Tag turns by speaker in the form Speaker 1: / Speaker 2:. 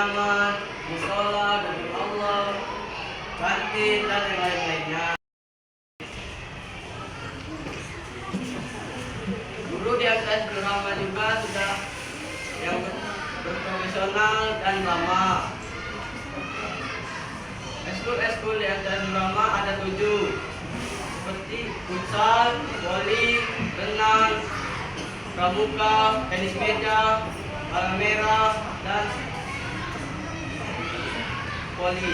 Speaker 1: kediaman, musola, gedung Allah, kantin, dan yang lain-lainnya. Guru di MTS Berlama juga sudah yang berprofesional dan lama. Eskul di MTS Berlama ada 7, seperti futsal, voli, renang, pramuka, tenis meja, bola merah, dan voli.